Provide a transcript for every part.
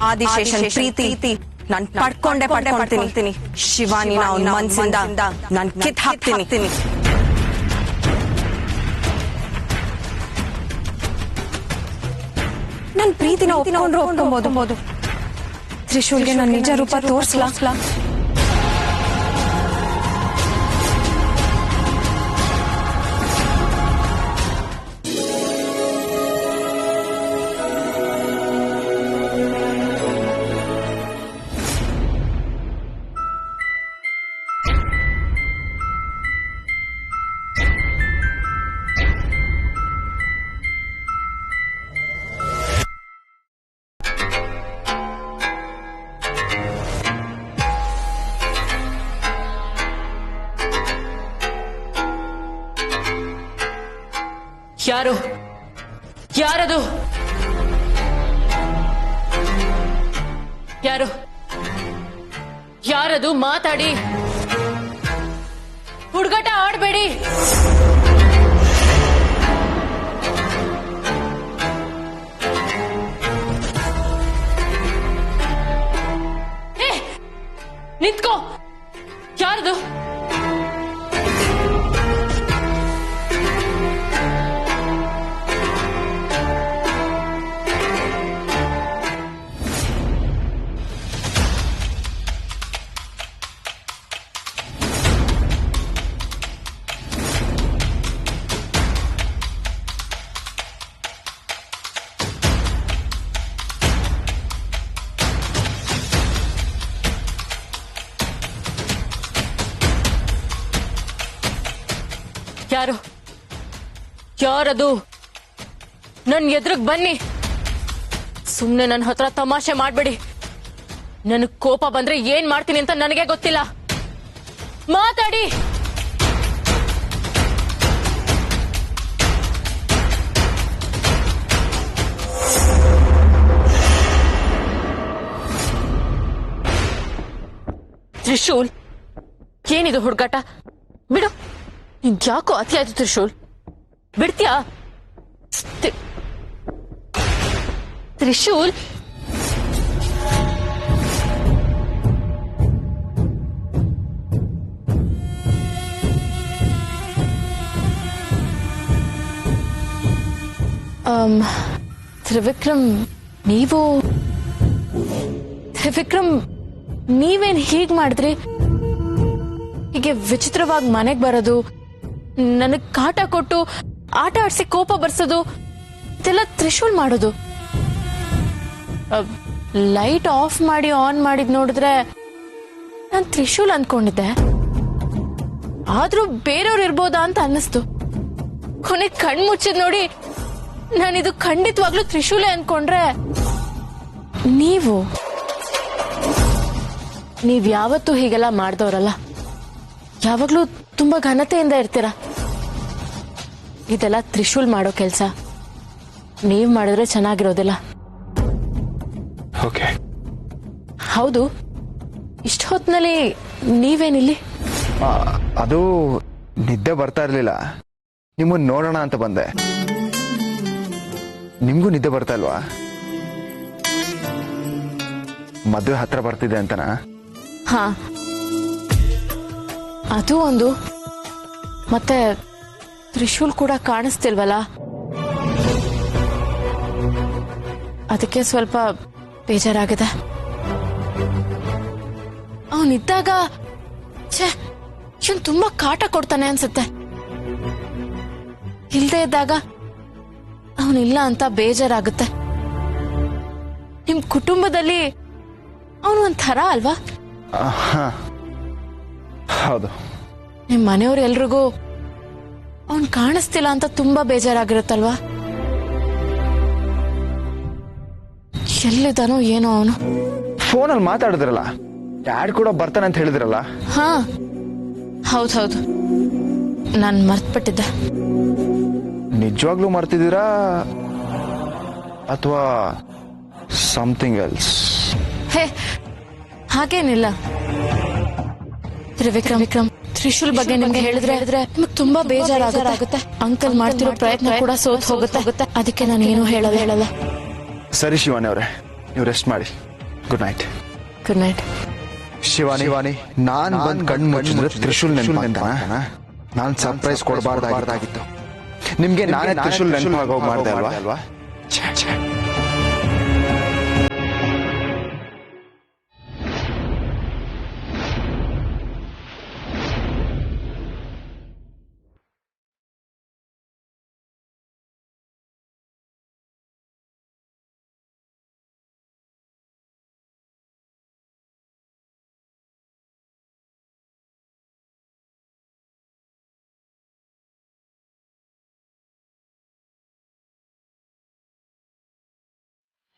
ಆದಿಶೇಷನ್ ಪ್ರೀತಿ ನಾನು ಪಡ್ಕೊಂತೀನಿ. ಶಿವಾನಿನ ಅವನ ಮನಸ್ಸಿಂದ ನಾನು ಕಿತ್ತು ಹಾಕ್ತೀನಿ. ನನ್ನ ಪ್ರೀತಿನ ಒಪ್ಕೊಂಬೋದು. ತ್ರಿಶೂಲ್ಗೆ ನನ್ನ ನಿಜ ರೂಪ ತೋರಿಸ್ಲಾ. ಯಾರದು? ಯಾರದು? ಮಾತಾಡಿ. ಹುಡುಗಾಟ ಆಡ್ಬೇಡಿ. ನಿಂತ್ಕೋ. ಯಾರದು? ಯಾರದು? ನನ್ ಎದುರಿಗೆ ಬನ್ನಿ. ಸುಮ್ನೆ ನನ್ನ ಹತ್ರ ತಮಾಷೆ ಮಾಡ್ಬೇಡಿ. ನನಗ್ ಕೋಪ ಬಂದ್ರೆ ಏನ್ ಮಾಡ್ತೀನಿ ಅಂತ ನನಗೆ ಗೊತ್ತಿಲ್ಲ. ಮಾತಾಡಿ. ತ್ರಿಶೂಲ್, ಏನಿದು ಹುಡುಗಾಟ? ಬಿಡು. ನಿನ್ ಯಾಕೋ ಅತಿ ಆಯ್ತು ತ್ರಿಶೂಲ್. ಬಿಡ್ತೀಯಾ? ತ್ರಿಶೂಲ್, ತ್ರಿವಿಕ್ರಮ್, ನೀವೇನ್ ಹೀಗ್ ಮಾಡಿದ್ರಿ? ಹೀಗೆ ವಿಚಿತ್ರವಾಗಿ ಮನೆಗ್ ಬರೋದು, ನನಗ್ ಕಾಟ ಕೊಟ್ಟು ಆಟ ಆಡ್ಸಿ ಕೋಪ ಬರ್ಸೋದು, ಇದೆಲ್ಲ ತ್ರಿಶೂಲ್ ಮಾಡೋದು. ಲೈಟ್ ಆಫ್ ಮಾಡಿ ಆನ್ ಮಾಡಿದ್ ನೋಡಿದ್ರೆ ನಾನ್ ತ್ರಿಶೂಲ್ ಅನ್ಕೊಂಡಿದ್ದೆ. ಆದ್ರೂ ಬೇರೆಯವ್ರು ಇರ್ಬೋದಾ ಅಂತ ಅನ್ನಿಸ್ತು. ಕೊನೆ ಕಣ್ ಮುಚ್ಚಿದ್ ನೋಡಿ ನಾನಿದು ಖಂಡಿತವಾಗ್ಲೂ ತ್ರಿಶೂಲೇ ಅನ್ಕೊಂಡ್ರೆ, ನೀವ್ ಯಾವತ್ತೂ ಹೀಗೆಲ್ಲ ಮಾಡ್ದವ್ರಲ್ಲ. ಯಾವಾಗ್ಲೂ ತುಂಬಾ ಘನತೆಯಿಂದ ಇರ್ತೀರ. ಇದೆಲ್ಲ ತ್ರಿಶೂಲ್ ಮಾಡೋ ಕೆಲ್ಸ. ನೀವ್ ಮಾಡಿದ್ರೆ ಚೆನ್ನಾಗಿರೋದಿಲ್ಲ. ಹೌದು, ಇಷ್ಟ ಹೊತ್ನಲ್ಲಿ ನೀವೇನಿಲ್ಲಿ? ಅದು ನಿದ್ದೆ ಬರ್ತಾ ಇರ್ಲಿಲ್ಲ, ನಿಮ್ಮನ್ನ ನೋಡೋಣ ಅಂತ ಬಂದೆ. ನಿಮ್ಗೂ ನಿದ್ದೆ ಬರ್ತಾ ಇಲ್ವಾ? ಮದುವೆ ಹತ್ರ ಬರ್ತಿದೆ ಅಂತನಾ? ಹಾ, ಅದು ಒಂದು. ಮತ್ತೆ ತ್ರಿಶೂಲ್ ಕೂಡ ಕಾಣಿಸ್ತಿಲ್ವಲ್ಲ, ಅದಕ್ಕೆ ಸ್ವಲ್ಪ ಬೇಜಾರಾಗಿದೆ. ಅವನಿದ್ದಾಗ ಇವನ್ ತುಂಬಾ ಕಾಟ ಕೊಡ್ತಾನೆ ಅನ್ಸುತ್ತೆ. ಇಲ್ದೇ ಇದ್ದಾಗ ಅವನಿಲ್ಲ ಅಂತ ಬೇಜಾರಾಗುತ್ತೆ. ನಿಮ್ ಕುಟುಂಬದಲ್ಲಿ ಅವನು ಒಂಥರ ಅಲ್ವಾ? ಹೌದು. ನಿಮ್ ಮನೆಯವ್ರು ಎಲ್ರಿಗೂ ಅವನ್ ಕಾಣಿಸ್ತಿಲ್ಲ ಅಂತ ತುಂಬಾ ಬೇಜಾರಾಗಿರುತ್ತಲ್ವಾ? ಎಲ್ಲಿದ್ದಾನೋ ಏನೋ ಅವನು. ಫೋನಲ್ಲಿ ಮಾತಾಡಿದ್ರಲ್ಲ, ಡ್ಯಾಡ್ ಕೂಡ ಬರ್ತಾನೆ ಅಂತ ಹೇಳಿದ್ರಲ್ಲ? ಹಾ, ಹೌದೌದು, ನಾನ್ ಮರ್ತ್ಬಿಟ್ಟಿದ್ದೆ. ನಿಜವಾಗ್ಲೂ ಮರ್ತಿದ್ದೀರಾ ಅಥವಾ ಸಮಥಿಂಗ್ ಎಲ್ಸ್? ಹೇ, ಹಾಗೇನಿಲ್ಲ. ವಿಕ್ರಮ್, ತ್ರಿಶೂಲ್ ಬಗ್ಗೆ ನಿಮ್ಗೆ ಹೇಳಿದ್ರೆ ನಿಮ್ಗೆ ತುಂಬಾ ಬೇಜಾರಾಗುತ್ತೆ. ಅಂಕಲ್ ಮಾಡ್ತಿರೋ ಪ್ರಯತ್ನ ಕೂಡ ಸೋತ್ ಹೋಗುತ್ತೆ. ಅದಕ್ಕೆ ನಾನು ಏನು ಹೇಳಲ್ಲ. ಸರಿ ಶಿವಾನಿ ಅವರೇ, ನೀವು ರೆಸ್ಟ್ ಮಾಡಿ. Good night. Good night. Shivani ನಾನ್ ಬಂದ್ ಕಣ್ಣು ಮುಚ್ಚಿದ್ರೆ ತ್ರಿಶೂಲ್ ನೆನಪಾಗ್ತಾನ. ನಾನ್ ಸರ್ಪ್ರೈಸ್ ಕೊಡಬಾರ್ದಾಗಿತ್ತು ನಿಮ್ಗೆ. ನಾನೇ ತ್ರಿಶೂಲ್ ನೆನಪಾಗೋ ಮಾಡ್ದೆ ಅಲ್ವಾ?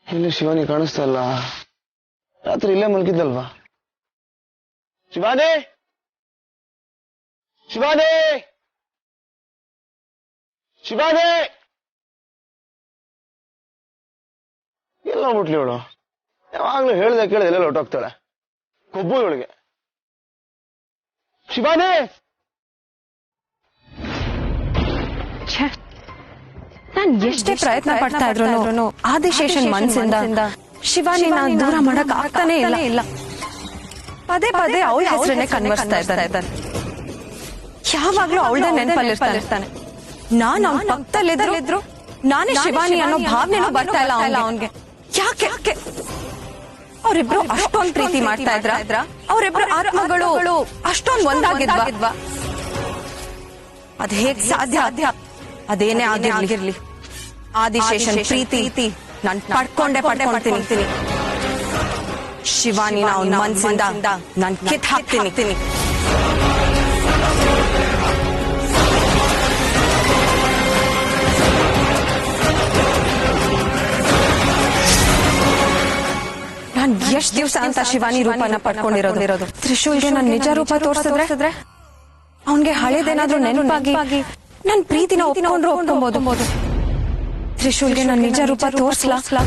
ಇಲ್ಲಿ ಶಿವಾನಿ ಕಾಣಿಸ್ತಾ ಇಲ್ಲ. ರಾತ್ರಿ ಇಲ್ಲೇ ಮಲ್ಗಿದ್ದಲ್ವಾ? ಶಿವಾನಿ ಶಿವಾನಿ ಶಿವಾನಿ ಎಲ್ಲ ಮುಟ್ಲಿ ಇವಳು. ಯಾವಾಗ್ಲೂ ಹೇಳ್ದೆ ಕೇಳಿದೆ ಎಲ್ಲ ಹೊಟ್ಟೋಗ್ತಾಳೆ. ಕೊಬ್ಬು ಇವಳಿಗೆ. ಶಿವಾನಿ ನಾನ್ ಎಷ್ಟೇ ಪ್ರಯತ್ನ ಪಡ್ತಾ ಇದ್ರು ಆದಿಶೇಷನ್ ಮನಸ್ಸಿಂದ ಶಿವಾನಿನ ದೂರ ಮಾಡಕ್ ಆಗ್ತಾನೆ ಇಲ್ಲ. ಪದೇ ಪದೇ ಅವಳ ಹೆಸರನ್ನೇ ಕನ್ವರ್ಸ್ತಾ ಇದ್ದಾರೆ. ಯಾವಾಗ್ಲೂ ಅವಳದೇ ನೆನಪಲ್ಲಿರ್ತಾನೆ. ನಾನ್ ಅವ್ನ ಪಕ್ಕದಲ್ಲಿದ್ರು ನಾನೇ ಶಿವಾನಿ ಅನ್ನೋ ಭಾವನೆನೂ ಬರ್ತಾ ಇಲ್ಲ ಅವನ್ಗೆ. ಯಾಕೆ ಅವರಿಬ್ರು ಅಷ್ಟೊಂದು ಪ್ರೀತಿ ಮಾಡ್ತಾ ಇದ್ರ? ಅವರಿಬ್ರು ಆತ್ಮಗಳು ಅಷ್ಟೊಂದು ಒಂದಾಗಿದ್ವಾ? ಅದ್ ಹೇಗ್ ಸಾಧ್ಯ? ಅದೇನೇ ಆಗಿರ್ಲಿ, ಆದಿಶೇಷನ್ ಪ್ರೀತಿ ನಾನ್ ಪಡ್ಕೊಂತೀನಿ. ಶಿವಾನಿನ ಅವನ ಮನ್ಸಿಂದ ನಾನ್ ಕಿತ್ ಹಾಕ್ತೀನಿ. ನಾನ್ ಎಷ್ಟ್ ದಿವಸ ಅಂತ ಶಿವಾನಿ ರೂಪನ ಪಡ್ಕೊಂಡಿರೋದು. ತ್ರಿಶೂಲ್ಗೆ ನನ್ ನಿಜ ರೂಪ ತೋರಿಸಿದ್ರೆ ಅವನ್ಗೆ ಹಳೇದೇನಾದ್ರೂ ನೆನಪಾಗಿ ನನ್ ಪ್ರೀತಿನ ಒಪ್ಕೊಂಬೋದು. ತ್ರಿಶೂಲ್ಗೆ ನನ್ ನಿಜ ರೂಪ ತೋರಿಸ್ಲಾ?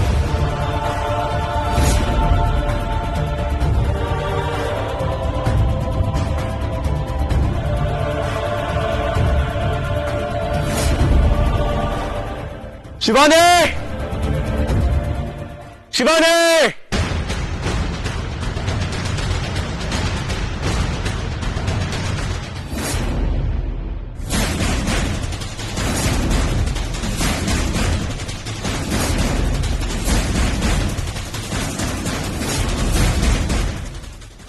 ಶಿವಾನಿ ಶಿವಾನಿ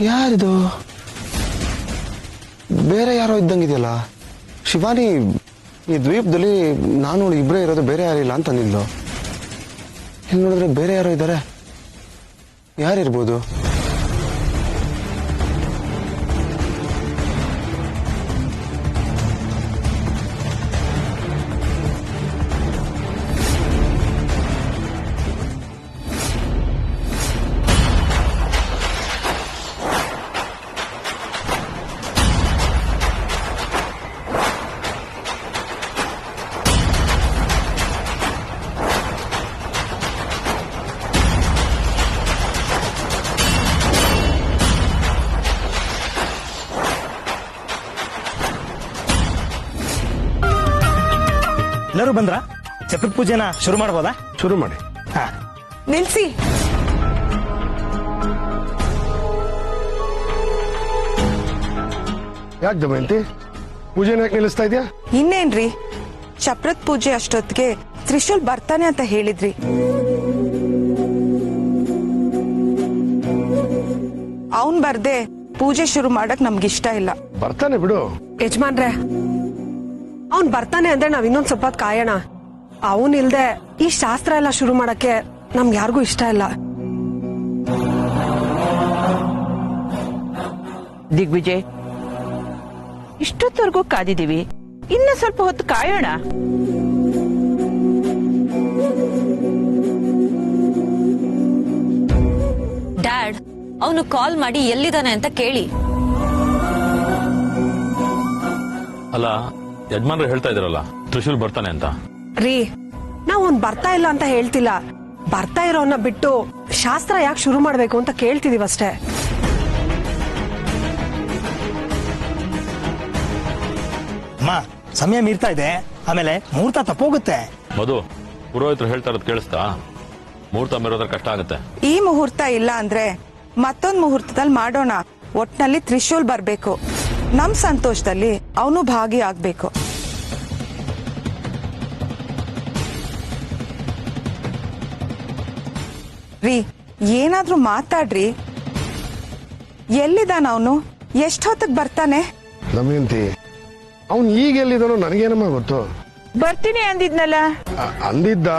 ಯಾರಿದು? ಬೇರೆ ಯಾರೋ ಇದ್ದಂಗಿದೆಯಲ್ಲ. ಶಿವಾನಿ ಈ ದ್ವೀಪದಲ್ಲಿ ನಾನು ಇಬ್ಬರೇ ಇರೋದು, ಬೇರೆ ಯಾರಿಲ್ಲ ಅಂತ ಅಂದಿದ್ಲು. ಇಲ್ಲಿ ನೋಡಿದ್ರೆ ಬೇರೆ ಯಾರೋ ಇದ್ದಾರೆ. ಯಾರಿರ್ಬೋದು? ಎಲ್ಲರೂ ಬಂದ್ರ? ಚಪ್ರದ ಪೂಜೆನ ಶುರು ಮಾಡಬಹುದಾ? ಶುರು ಮಾಡಿ. ನಿಲ್ಸಿ. ಯಾಕೆ ದಮಯಂತಿ ಪೂಜೆನ ಯಾಕೆ ನಿಲ್ಲಿಸ್ತಾ ಇದೆಯಾ? ಇನ್ನೇನ್ರಿ, ಚಪ್ರದ ಪೂಜೆ ಅಷ್ಟೊತ್ತಿಗೆ ತ್ರಿಶೂಲ್ ಬರ್ತಾನೆ ಅಂತ ಹೇಳಿದ್ರಿ. ಅವನ್ ಬರ್ದೆ ಪೂಜೆ ಶುರು ಮಾಡಕ್ ನಮ್ಗಿಷ್ಟ ಇಲ್ಲ. ಬರ್ತಾನೆ ಬಿಡು. ಯಜಮಾನ್ರೆ, ಅವ್ನ್ ಬರ್ತಾನೆ ಅಂದ್ರೆ ನಾವ್ ಇನ್ನೊಂದ್ ಸ್ವಲ್ಪ ಕಾಯೋಣ. ಅವನ್ ಇಲ್ದೆ ಈ ಶಾಸ್ತ್ರ ಎಲ್ಲ ಶುರು ಮಾಡಕ್ಕೆ ನಮ್ಗೆ ಯಾರಿಗೂ ಇಷ್ಟ ಇಲ್ಲ. ದಿಗ್ವಿಜಯ್, ಇಷ್ಟೊತ್ತವರೆಗೂ ಕಾದಿದೀವಿ, ಇನ್ನ ಸ್ವಲ್ಪ ಹೊತ್ತು ಕಾಯೋಣ. ಡ್ಯಾಡ್, ಅವನು ಕಾಲ್ ಮಾಡಿ ಎಲ್ಲಿದ್ದಾನೆ ಅಂತ ಕೇಳಿ. ಅಲ್ಲ, ಯಜಮಾನ್ರು ಹೇಳ್ತಾ ಇದ್ರಲ್ಲ ತ್ರಿಶೂಲ್ ಬರ್ತಾನೆ ಅಂತ. ರೀ, ನಾವ್ ಅವ್ನ್ ಬರ್ತಾ ಇಲ್ಲ ಅಂತ ಹೇಳ್ತಿಲ್ಲ. ಬರ್ತಾ ಇರೋನ್ನ ಬಿಟ್ಟು ಶಾಸ್ತ್ರ ಯಾಕೆ ಶುರು ಮಾಡ್ಬೇಕು ಅಂತ ಕೇಳ್ತಿದೀವಿ ಅಷ್ಟೇ. ಅಮ್ಮ, ಸಮಯ ಮೀರ್ತಾ ಇದೆ, ಆಮೇಲೆ ಮುಹೂರ್ತ ತಪ್ಪೋಗುತ್ತೆ. ಮಧು, ಪುರೋಹಿತರು ಹೇಳ್ತಾ ಇರೋದು ಕೇಳಿಸ್ತಾ? ಮುಹೂರ್ತ ಮೀರೋದ್ರ ಕಷ್ಟ ಆಗುತ್ತೆ. ಈ ಮುಹೂರ್ತ ಇಲ್ಲ ಅಂದ್ರೆ ಮತ್ತೊಂದ್ ಮುಹೂರ್ತದಲ್ಲಿ ಮಾಡೋಣ. ಒಟ್ನಲ್ಲಿ ತ್ರಿಶೂಲ್ ಬರ್ಬೇಕು. ನಮ್ ಸಂತೋಷದಲ್ಲಿ ಅವನು ಭಾಗಿ ಆಗ್ಬೇಕು. ರೀ, ಏನಾದ್ರೂ ಮಾತಾಡ್ರಿ. ಎಲ್ಲಿದ್ದಾನ ಅವನು? ಎಷ್ಟೊತ್ತಿಗೆ ಬರ್ತಾನೆ? ದಮಯಂತಿ, ಅವನು ಈಗ ಎಲ್ಲಿದ್ದಾನೋ ನನಗೇನಮ್ಮ ಗೊತ್ತು. ಬರ್ತೀನಿ ಅಂದಿದ್ನಲ್ಲ. ಅಂದಿದ್ದ.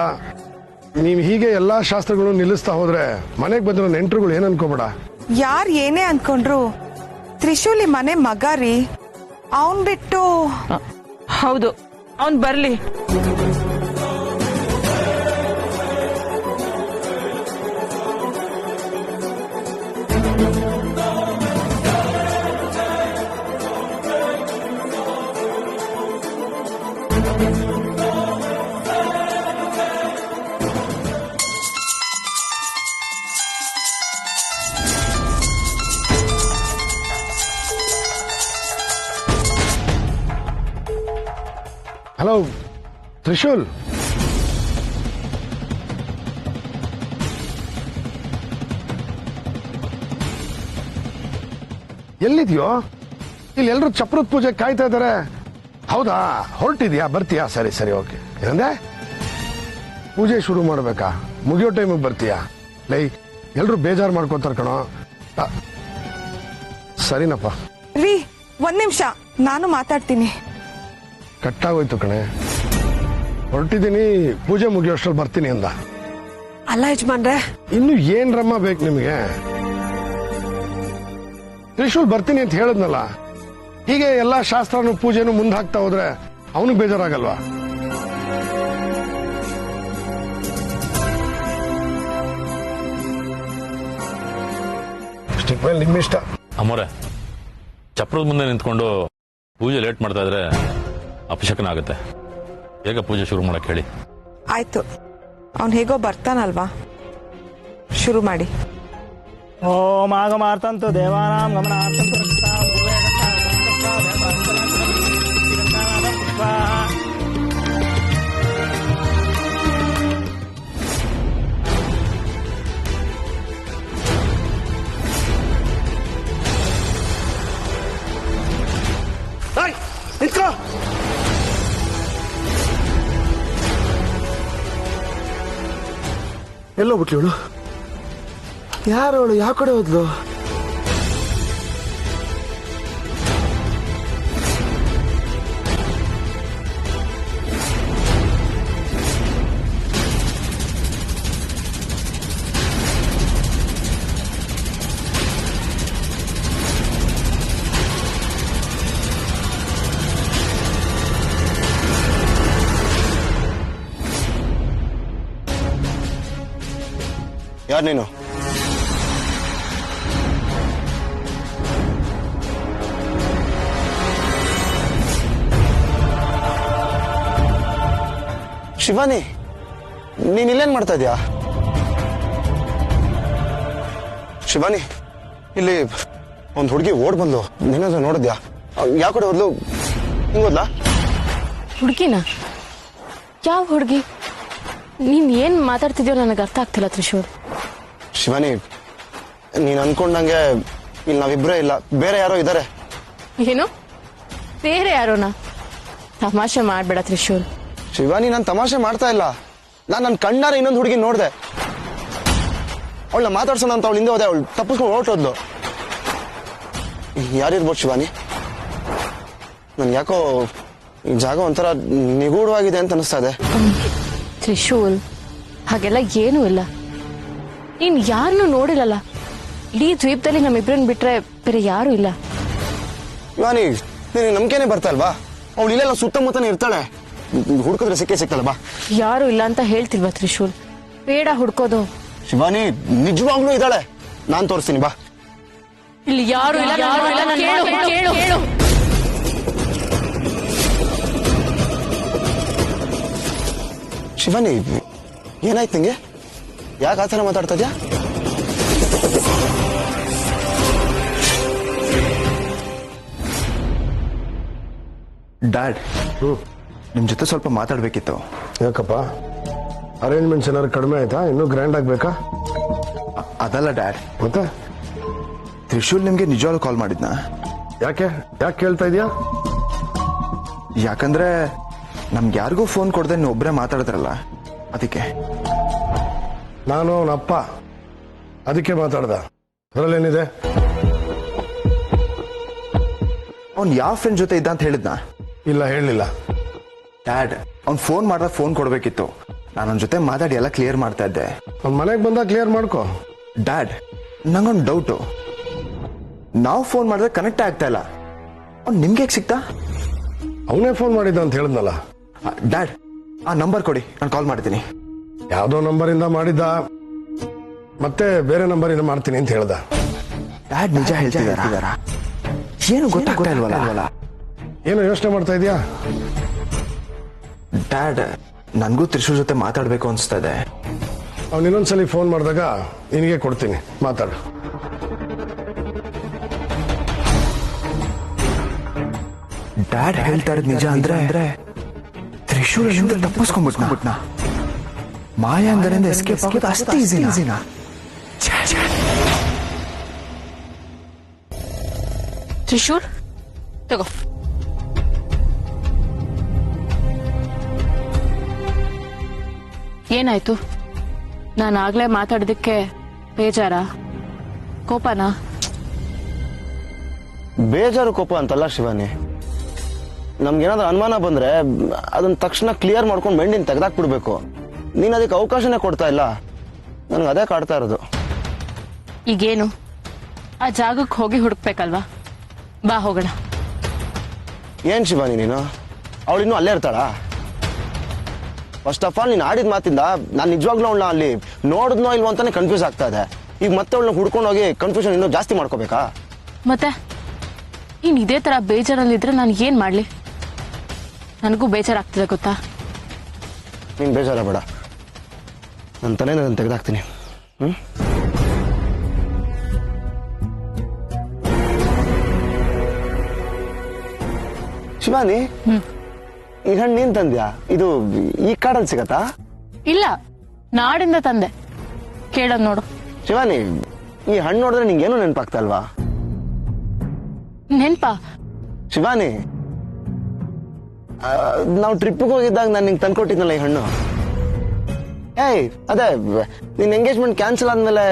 ನೀವ್ ಹೀಗೆ ಎಲ್ಲಾ ಶಾಸ್ತ್ರಗಳು ನಿಲ್ಲಿಸ್ತಾ ಹೋದ್ರೆ ಮನೆಗ್ ಬಂದಿರೋ ನೆಂಟರುಗಳು ಏನ್ ಅನ್ಕೋಬೇಡ. ಯಾರ್ ಏನೇ ಅನ್ಕೊಂಡ್ರು ತ್ರಿಶೂಲಿ ಮನೆ ಮಗ ರೀ. ಅವನ್ ಬಿಟ್ಟು ಹೌದು, ಅವನ್ ಬರ್ಲಿ. ಹಲೋ ತ್ರಿಶೂಲ್, ಎಲ್ಲಿದ್ಯೋ? ಇಲ್ಲಿ ಎಲ್ರು ಚಪ್ರದ ಪೂಜೆ ಕಾಯ್ತಾ ಇದಾರೆ. ಹೌದಾ, ಹೊರಟಿದ್ಯಾ? ಬರ್ತೀಯಾ? ಸರಿ ಸರಿ, ಓಕೆ. ಏನಂದೆ? ಪೂಜೆ ಶುರು ಮಾಡ್ಬೇಕಾ? ಮುಗಿಯೋ ಟೈಮಿಗೆ ಬರ್ತೀಯಾ? ಲೈ, ಎಲ್ರು ಬೇಜಾರು ಮಾಡ್ಕೋತಾರ ಕಣೋ. ಸರಿನಪ್ಪ. ರೀ, ಒಂದ್ ನಿಮಿಷ, ನಾನು ಮಾತಾಡ್ತೀನಿ. ಕಟ್ಟಾಗೋಯ್ತು ಕಣೆ. ಹೊರಟಿದ್ದೀನಿ, ಪೂಜೆ ಮುಗಿಯೋಷ್ಟ್ರಲ್ಲಿ ಬರ್ತೀನಿ ಅಂದ. ಅಲ್ಲ ಯಜಮಾನ್ರೆ, ಇನ್ನು ಏನ್ ರಮ್ಮ ಬೇಕು ನಿಮಗೆ? ತ್ರಿಶೂಲ್ ಬರ್ತೀನಿ ಅಂತ ಹೇಳದ್ನಲ್ಲ. ಹೀಗೆ ಎಲ್ಲಾ ಶಾಸ್ತ್ರನು ಪೂಜೆನು ಮುಂದೆ ಹಾಕ್ತಾ ಹೋದ್ರೆ ಅವನಿಗೆ ಬೇಜಾರಾಗಲ್ವಾ? ನಿಮ್ಮಿಷ್ಟ. ಅಮ್ಮೋರೆ, ಚಪ್ರದ ಮುಂದೆ ನಿಂತ್ಕೊಂಡು ಪೂಜೆ ಲೇಟ್ ಮಾಡ್ತಾ ಇದ್ರೆ ಅಪಶಕನ ಆಗುತ್ತೆ. ಬೇಗ ಪೂಜೆ ಶುರು ಮಾಡಕ್ ಹೇಳಿ. ಆಯ್ತು, ಅವನ್ ಹೇಗೋ ಬರ್ತಾನಲ್ವಾ, ಶುರು ಮಾಡಿ. ಓಂ ಆಗಮಾರ್ತಂತು ದೇವಾನಾಂ ಗಮನಾರ್ಥಂತು ರಕ್ಷತಾಂ ನಿಂತ್ಕೋ. ಎಲ್ಲೋ ಬಿಟ್ಲಿ ಅವಳು? ಯಾರವಳು? ಯಾವ ಕಡೆ ಹೋದ್ಲು? ಯಾರು ನೀನು? ಶಿವಾನಿ, ನೀನ್ ಇಲ್ಲೇನ್ ಮಾಡ್ತಾ ಇದ್ಯಾ? ಶಿವಾನಿ, ಇಲ್ಲಿ ಒಂದ್ ಹುಡುಗಿ ಓಡ್ ಬಂದ್ಲು, ನೀನಾದ್ರೂ ನೋಡಿದ್ಯಾ? ಯಾವ ಕಡೆ ಹೋದ್ಲು? ಹಿಂಗೋದ್ಲಾ? ಹುಡುಗಿನ? ಯಾವ ಹುಡುಗಿ? ನೀನ್ ಏನ್ ಮಾತಾಡ್ತಿದ್ಯೋ ನನಗೆ ಅರ್ಥ ಆಗ್ತಿಲ್ಲ ತ್ರಿಶೂಲ್. ಶಿವಾನಿ, ನೀನ್ ಅನ್ಕೊಂಡಂಗೆ ಇಲ್ಲಿ ನಾವಿಬ್ರೇ ಇಲ್ಲ, ಬೇರೆ ಯಾರೋ ಇದ್ದಾರೆ. ಏನು? ಬೇರೆ ಯಾರೋನಾ? ತಮಾಷೆ ಮಾಡ್ಬೇಡ ತ್ರಿಶೂಲ್. ಶಿವಾನಿ, ನಾನು ತಮಾಷೆ ಮಾಡ್ತಾ ಇಲ್ಲ. ನನ್ನ ಕಣ್ಣಾರೆ ಇನ್ನೊಂದು ಹುಡುಗಿ ನೋಡ್ದೆ. ಅವಳನ್ನ ಮಾತಾಡ್ಸೋಣ ಅಂತ ಅವಳು ಹಿಂದೆ ಹೋದೆ, ಅವಳು ತಪ್ಪಿಸ್ಕೊಂಡು ಹೊರಟೋದ್ಲು. ಯಾರಿರ್ಬೋದು ಶಿವಾನಿ? ನನ್ ಯಾಕೋ ಈ ಜಾಗ ಒಂಥರ ನಿಗೂಢವಾಗಿದೆ ಅಂತ ಅನಿಸ್ತಾ ಇದೆ. ತ್ರಿಶೂಲ್, ಹಾಗೆಲ್ಲ ಏನೂ ಇಲ್ಲ. ನೀನ್ ಯಾರನ್ನೂ ನೋಡಿಲ್ಲಲ್ಲ. ಇಡೀ ದ್ವೀಪದಲ್ಲಿ ನಮ್ಮಿಬ್ರನ್ನ ಬಿಟ್ರೆ ಬೇರೆ ಯಾರು ಇಲ್ಲ. ಶಿವಾನಿ, ನಿನಗೆ ನಂಬಿಕೆನೆ ಬರ್ತಾ ಇಲ್ವಾ? ಅವಳು ಇಲ್ಲೆಲ್ಲ ಸುತ್ತಮುತ್ತನೇ ಇರ್ತಾಳೆ, ಹುಡುಕಿದ್ರೆ ಸಿಕ್ಕೇ ಸಿಕ್ಕಲ್ಲ. ಬಾ. ಯಾರು ಇಲ್ಲ ಅಂತ ಹೇಳ್ತಿಲ್ವಾ ತ್ರಿಶೂಲ್? ಬೇಡ ಹುಡ್ಕೋದು. ಶಿವಾನಿ, ನಿಜವಾಗ್ಲೂ ಇದ್ದಾಳೆ, ನಾನ್ ತೋರಿಸ್ತೀನಿ. ಬಾ. ಇಲ್ಲಿ ಯಾರು ಇಲ್ಲ. ಕೇಳು. ಶಿವಾನಿ, ಏನಾಯ್ತು ನಿಂಗೆ? ಯಾಕೆ ಆ ಥರ ಮಾತಾಡ್ತಾ ಇದ್ಯಾ? ಡ್ಯಾಡ್, ನಿಮ್ ಜೊತೆ ಸ್ವಲ್ಪ ಮಾತಾಡ್ಬೇಕಿತ್ತು. ಯಾಕಪ್ಪ? ಅರೇಂಜ್ಮೆಂಟ್ಸ್ ಏನಾದ್ರು ಕಡಿಮೆ ಆಯ್ತಾ? ಇನ್ನೂ ಗ್ರ್ಯಾಂಡ್ ಆಗ್ಬೇಕಾ? ಅದಲ್ಲ ಡ್ಯಾಡ್, ಮತ್ತೆ ತ್ರಿಶೂಲ್ ನಿಮ್ಗೆ ನಿಜವಾಗ್ಲೂ ಕಾಲ್ ಮಾಡಿದ್ನಾ? ಯಾಕೆ ಕೇಳ್ತಾ ಇದೀಯಾ? ಯಾಕಂದ್ರೆ ನಮ್ಗೆ ಯಾರಿಗೂ ಫೋನ್ ಕೊಡದೆ ನೀವು ಒಬ್ಬರೇ ಮಾತಾಡಿದ್ರಲ್ಲ, ಅದಕ್ಕೆ. ನಾನು ಅವನ ಅಪ್ಪ, ಅದಕ್ಕೆ ಮಾತಾಡ್ದ. ಅದರಲ್ಲೇನಿದೆ? ಅವ್ನು ಯಾವ ಫ್ರೆಂಡ್ ಜೊತೆ ಇದ್ದ ಅಂತ ಹೇಳಿದ್ನ? ಇಲ್ಲ, ಹೇಳಲಿಲ್ಲ. ಡ್ಯಾಡ್, ಅವ್ನು ಫೋನ್ ಮಾಡಿದಾಗ ಫೋನ್ ಕೊಡ್ಬೇಕಿತ್ತು. ನಾನು ಅವನ ಜೊತೆ ಮಾತಾಡಿ ಎಲ್ಲ ಕ್ಲಿಯರ್ ಮಾಡ್ತಾ ಇದ್ದೆ. ಅವ್ನ ಮನೆಗೆ ಬಂದಾಗ ಕ್ಲಿಯರ್ ಮಾಡ್ಕೋ. ಡ್ಯಾಡ್, ನಂಗೊಂದು ಡೌಟು. ನಾವು ಫೋನ್ ಮಾಡಿದ್ರೆ ಕನೆಕ್ಟ್ ಆಗ್ತಾ ಇಲ್ಲ, ಅವ್ನು ನಿಮ್ಗೆ ಸಿಗ್ತಾ? ಅವನೇ ಫೋನ್ ಮಾಡಿದ್ದ ಅಂತ ಹೇಳಿದ್ನಲ್ಲ. ಡ್ಯಾಡ್, ಆ ನಂಬರ್ ಕೊಡಿ, ನಾನು ಕಾಲ್ ಮಾಡ್ತೀನಿ. ಯಾವುದೋ ನಂಬರಿಂದ ಮಾಡಿದ್ದ, ಮತ್ತೆ ಬೇರೆ ನಂಬರಿಂದ ಮಾಡ್ತೀನಿ ಅಂತ ಹೇಳ್ದ. ಡ್ಯಾಡ್ ನಿಜ ಹೇಳ್ತಿದಾರ? ಏನು ಗೊತ್ತಾಗ್ತಾ ಇಲ್ವಲ್ಲ? ಏನು ಯೋಚನೆ ಮಾಡ್ತಾ ಇದೀಯಾ? ಡ್ಯಾಡ್, ನನ್ಗೂ ತ್ರಿಶೂಲ್ ಜೊತೆ ಮಾತಾಡ್ಬೇಕು ಅನ್ಸ್ತಾ ಇದೆ. ಅವ್ನು ಇನ್ನೊಂದ್ಸಲಿ ಫೋನ್ ಮಾಡಿದಾಗ ನಿನಗೆ ಕೊಡ್ತೀನಿ, ಮಾತಾಡು. ಡ್ಯಾಡ್ ಹೇಳ್ತಾ ಇರೋದು ನಿಜ ಅಂದ್ರೆ ತ್ರಿಶೂಲ್ ತಪ್ಪಿಸ್ಕೊಂಡ್ಬಿಟ್ನ. ಮಾಯಾಂಗರಿಂದ ಎಸ್ಕೇಪ್ ಆಗೋದು ಅಷ್ಟೇ ಈಸಿನಾ? ತ್ರಿಶೂಲ್ ತಗೋ. ಏನಾಯ್ತು? ನಾನು ಆಗ್ಲೇ ಮಾತಾಡಿದಕ್ಕೆ ಬೇಜಾರ, ಕೋಪನಾ? ಬೇಜಾರು ಕೋಪ ಅಂತಲ್ಲ ಶಿವಾನಿ. ನಮ್ಗೇನಾದ್ರೂ ಅನುಮಾನ ಬಂದ್ರೆ ಅದನ್ನ ತಕ್ಷಣ ಕ್ಲಿಯರ್ ಮಾಡ್ಕೊಂಡು ಮೆಂಡಿನ ತೆಗೆದಾಕ್ಬಿಡ್ಬೇಕು. ನೀನ್ ಅದಕ್ಕೆ ಅವಕಾಶನೇ ಕೊಡ್ತಾ ಇಲ್ಲ. ನನಗೆ ಅದೇ ಕಾಡ್ತಾ ಇರೋದು. ಈಗೇನು, ಆ ಜಾಗಕ್ಕೆ ಹೋಗಿ ಹುಡುಕ್ಬೇಕಲ್ವಾ? ಬಾ ಹೋಗೋಣ. ಏನ್ ಶಿವಾನಿ ನೀನು? ಅವಳಿನ್ನೂ ಅಲ್ಲೇ ಇರ್ತಾಳ? ಫಸ್ಟ್ ಆಫ್ ಆಲ್ ನೀನು ಆಡಿದ ಮಾತಿಂದ ನಾನು ನಿಜವಾಗ್ಲೂ ಅವಳನ್ನ ಅಲ್ಲಿ ನೋಡಿದ್ನೋ ಇಲ್ವೋ ಅಂತಾನೆ ಕನ್ಫ್ಯೂಸ್ ಆಗ್ತಾ ಇದೆ. ಈಗ ಮತ್ತೆ ಅವಳನ್ನ ಹುಡ್ಕೊಂಡು ಹೋಗಿ ಕನ್ಫ್ಯೂಷನ್ ಇನ್ನೂ ಜಾಸ್ತಿ ಮಾಡ್ಕೋಬೇಕಾ? ಮತ್ತೆ ಇನ್ ಇದೇ ತರ ಬೇಜಾರಲ್ಲಿದ್ರೆ ನಾನು ಏನ್ ಮಾಡ್ಲಿ? ನನಗೂ ಬೇಜಾರಾಗ್ತಿದೆ ಗೊತ್ತಾ? ನೀನ್ ಬೇಜಾರ ಬೇಡ, ನನ್ನ ತಲೆನ ನಾನು ತೆಗೆದಾಕ್ತೀನಿ. ಶಿವಾನಿ, ಈ ಹಣ್ಣು ನೀನ್ ತಂದ್ಯಾ? ಇದು ಈ ಕಾಡಲ್ಲಿ ಸಿಗತ್ತಾ? ಇಲ್ಲ, ನಾಡಿಂದ ತಂದೆ. ಕೇಳೋದ್ ನೋಡು. ಶಿವಾನಿ, ಈ ಹಣ್ಣು ನೋಡಿದ್ರೆ ನಿಂಗೇನು ನೆನಪಾಗ್ತಾ ಅಲ್ವಾ? ನೆನ್ಪಾ? ಶಿವಾನಿ, ನಾವು ಟ್ರಿಪ್ಗೆ ಹೋಗಿದ್ದಾಗ ನಾನು ನಿಂಗೆ ತಂದ್ಕೊಟ್ಟಿದ್ನಲ್ಲ ಈ ಹಣ್ಣು. ಏಯ್, ಅದೇ ನಿನ್ ಎಂಗೇಜ್ಮೆಂಟ್ ಕ್ಯಾನ್ಸಲ್ ಆದ್ಮೇಲೆ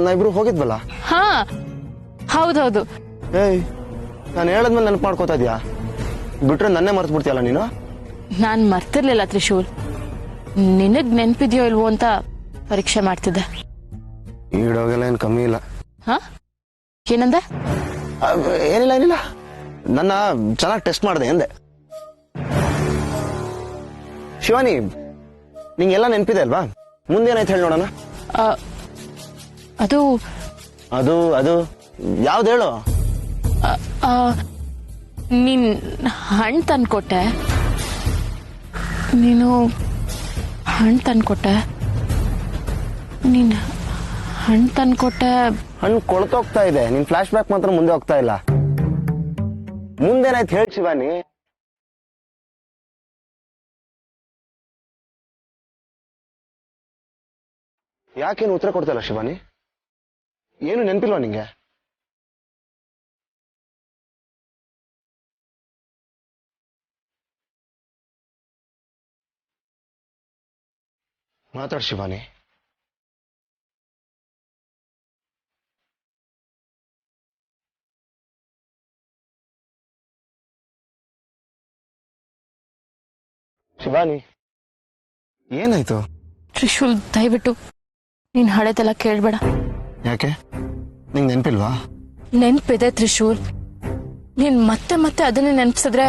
ನಾವಿಬ್ರು ಹೋಗಿದ್ವಲ್ಲ? ಹಾ, ಹೌದೌದು. ಏಯ್, ನಾನು ಹೇಳದ್ಮೇಲೆ ನೆನಪು ಮಾಡ್ಕೋತಾ ಇದೀಯಾ? ಬಿಟ್ರೆ ನನ್ನೇ ಮರ್ತು ಬಿಡ್ತೀಯಲ್ಲ ನೀನು? ನಾನ್ ಮರ್ತಿರ್ಲಿಲ್ಲ ತ್ರಿಶೂಲ್. ನಿನಗ್ ನೆನ್ಪಿದ್ಯೋ ಇಲ್ವೋ ಅಂತ ಪರೀಕ್ಷೆ ಮಾಡ್ತಿದ್ದೆ. ಈಡೋಗೆಲ್ಲ ಏನ್ ಕಮ್ಮಿ ಇಲ್ಲ. ಹಾ, ಏನಂದೆ? ಏನಿಲ್ಲ, ನನ್ನ ಚೆನ್ನಾಗಿ ಟೆಸ್ಟ್ ಮಾಡಿದೆ ಎಂದೆ. ಶಿವಾನಿ, ನಿಂಗೆಲ್ಲ ನೆನಪಿದೆ ಅಲ್ವಾ? ಮುಂದೇನಾಯ್ತು ಹೇಳಿ ನೋಡೋಣ. ಅದು ಅದು ಅದು ಯಾವ್ದು ಹೇಳು? ನೀನ್ ಹಣ್ಣು ತಂದ್ಕೊಟ್ಟೆ. ನೀನು ಹಣ್ಣು ತಂದ್ಕೊಟ್ಟೆ. ನೀನ್ ಹಣ್ಣು ತಂದ್ಕೊಟ್ಟೆ. ಹಣ್ಣು ಕೊಳ್ತೋಗ್ತಾ ಇದೆ. ನಿನ್ ಫ್ಲಾಶ್ ಬ್ಯಾಕ್ ಮಾತ್ರ ಮುಂದೆ ಹೋಗ್ತಾ ಇಲ್ಲ. ಮುಂದೇನಾಯ್ತು ಹೇಳಿ ಶಿವಾನಿ? ಯಾಕೇನು ಉತ್ತರ ಕೊಡ್ತಾ ಇಲ್ಲ ಶಿವಾನಿ? ಏನು ನೆನಪಿಲ್ವಾ ನಿಂಗೆ? ಮಾತಾಡ್ ಶಿವಾನಿ. ಶಿವಾನಿ, ಏನಾಯ್ತು? ತ್ರಿಶೂಲ್, ದಯವಿಟ್ಟು ನೀನ್ ಹಳೆದೆಲ್ಲ ಕೇಳ್ಬೇಡ. ಯಾಕೆ? ನಿಂಗೆ ನೆನಪಿಲ್ವಾ? ನೆನ್ಪಿದೆ ತ್ರಿಶೂಲ್. ನೀನ್ ಮತ್ತೆ ಮತ್ತೆ ಅದನ್ನೇ ನೆನ್ಪಿಸಿದ್ರೆ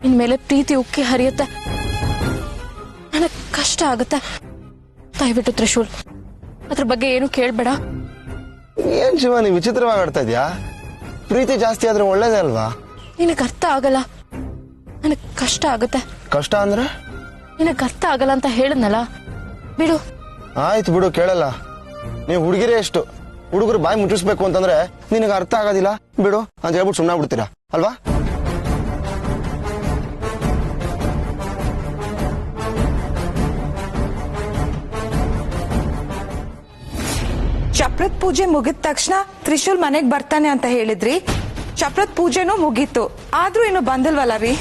ನಿನ್ ಮೇಲೆ ಪ್ರೀತಿ ಉಕ್ಕಿ ಹರಿಯುತ್ತೆ. ನನಗ್ ಕಷ್ಟ ಆಗುತ್ತೆ. ದಯವಿಟ್ಟು ತ್ರಿಶೂಲ್, ಅದ್ರ ಬಗ್ಗೆ ಏನು ಕೇಳ್ಬೇಡ. ಏನ್ ಶಿವಾನಿ ವಿಚಿತ್ರವಾಗಿ ಆಡ್ತಾ ಇದ್ಯಾ? ಪ್ರೀತಿ ಜಾಸ್ತಿ ಆದ್ರೆ ಒಳ್ಳೇದೇ ಅಲ್ವಾ? ನಿನಗ್ ಅರ್ಥ ಆಗಲ್ಲ. ನನಗ್ ಕಷ್ಟ ಆಗುತ್ತೆ. ಕಷ್ಟ ಅಂದ್ರೆ? ನಿನಗ್ ಅರ್ಥ ಆಗಲ್ಲ ಅಂತ ಹೇಳಿದ್ನಲ್ಲ, ಬಿಡು. ಆಯ್ತು ಬಿಡು, ಕೇಳಲ್ಲ. ನೀವು ಹುಡುಗಿರೇ ಎಷ್ಟು ಹುಡುಗರು ಬಾಯಿ ಮುಚ್ಚಿಸ್ಬೇಕು ಅಂತಂದ್ರೆ ನಿನಗೆ ಅರ್ಥ ಆಗೋದಿಲ್ಲ, ಬಿಡು ಅಂತ ಹೇಳ್ಬಿಟ್ಟು ಸುಮ್ಮನೆ ಬಿಡ್ತೀರಾ ಅಲ್ವಾ? ಚಪ್ರದ ಪೂಜೆ ಮುಗಿದ ತಕ್ಷಣ ತ್ರಿಶೂಲ್ ಮನೆಗ್ ಬರ್ತಾನೆ ಅಂತ ಹೇಳಿದ್ರಿ. ಚಪ್ರದ ಪೂಜೆನೂ ಮುಗೀತು, ಆದ್ರೂ ಇನ್ನು ಬಂದಿಲ್ವಲ್ಲ ರೀ.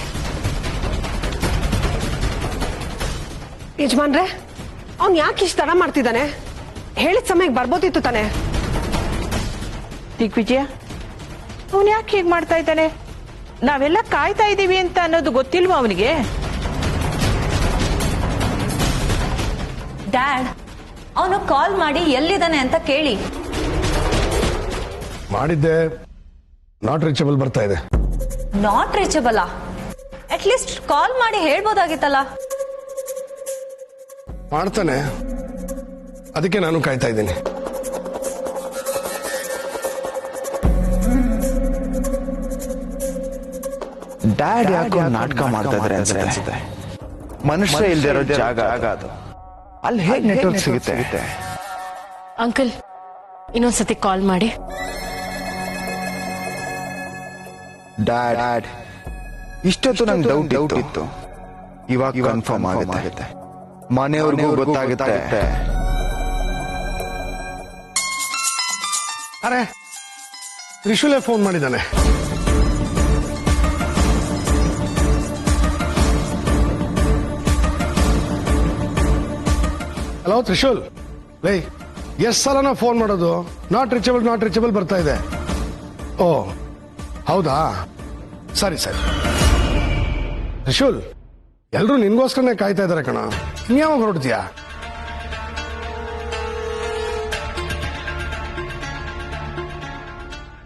ಯಜಮಾನ್ರೆ, ಅವ್ನ್ ಯಾಕೆ ಇಷ್ಟ ತಡ ಮಾಡ್ತಿದ್ದಾನೆ? ಹೇಳಿದ ಸಮಯಕ್ಕೆ ಬರ್ಬೋದಿತ್ತು ತಾನೆ. ದಿಗ್ವಿಜಯ, ಅವನ್ ಯಾಕೆ ಹೀಗ್ ಮಾಡ್ತಾ ಇದ್ದಾನೆ? ನಾವೆಲ್ಲ ಕಾಯ್ತಾ ಇದೀವಿ ಅಂತ ಅನ್ನೋದು ಗೊತ್ತಿಲ್ವಾ ಅವನಿಗೆ? ಡ್ಯಾಡ್, ಅವನು ಕಾಲ್ ಮಾಡಿ ಎಲ್ಲಿದ್ದಾನೆ ಅಂತ ಕೇಳಿ. ಮಾಡಿದ್ದೆ, ನಾಟ್ ರೀಚಬಲ್ ಬರ್ತಾ ಇದೆ. Not reachable? ಅಟ್ ಲೀಸ್ಟ್ ಕಾಲ್ ಮಾಡಿ ಹೇಳ್ಬೋದಾಗಿತ್ತಲ್ಲ. ಮಾಡ್ತಾನೆ, ಅದಕ್ಕೆ ನಾನು ಕಾಯ್ತಾ ಇದ್ದೀನಿ. ಡ್ಯಾಡ್ ಯಾಕೋ ನಾಟಕ ಮಾಡ್ತಾ ಇದ್ದಾರೆ ಅನ್ಸುತ್ತೆ. ಮನುಷ್ಯ ಇಲ್ದೇ ಇರೋ ಜಾಗ ಅದು, ಅಲ್ಲಿ ಹೇಗೆ ನೆಟ್ವರ್ಕ್ ಸಿಗುತ್ತೆ? ಅಂಕಲ್, ಇನ್ನೊಂದ್ಸತಿ ಕಾಲ್ ಮಾಡಿ. ಡ್ಯಾಡ್, ಇಷ್ಟೊತ್ತು ನಂಗೆ ಡೌಟ್ ಇತ್ತು, ಇವಾಗ ಕನ್ಫರ್ಮ್ ಆಗುತ್ತೆ. ಮನೆಯವ್ರಿಗೂ ಗೊತ್ತಾಗುತ್ತೆ. ಅರೆ, ತ್ರಿಶೂಲೇ ಫೋನ್ ಮಾಡಿದ್ದಾನೆ. ಹಲೋ ತ್ರಿಶೂಲ್, ಲೈ ಎಷ್ಟು ಸಲನ ಫೋನ್ ಮಾಡೋದು? ನಾಟ್ ರೀಚಬಲ್ ಬರ್ತಾ ಇದೆ. ಓ ಹೌದಾ, ಸರಿ. ತ್ರಿಶೂಲ್, ಎಲ್ರು ನಿನ್ಗೋಸ್ಕರನೇ ಕಾಯ್ತಾ ಇದಾರೆ ಕಣ. ಇನ್ಯಾವಾಗ ಹೊರಡ್ತೀಯಾ?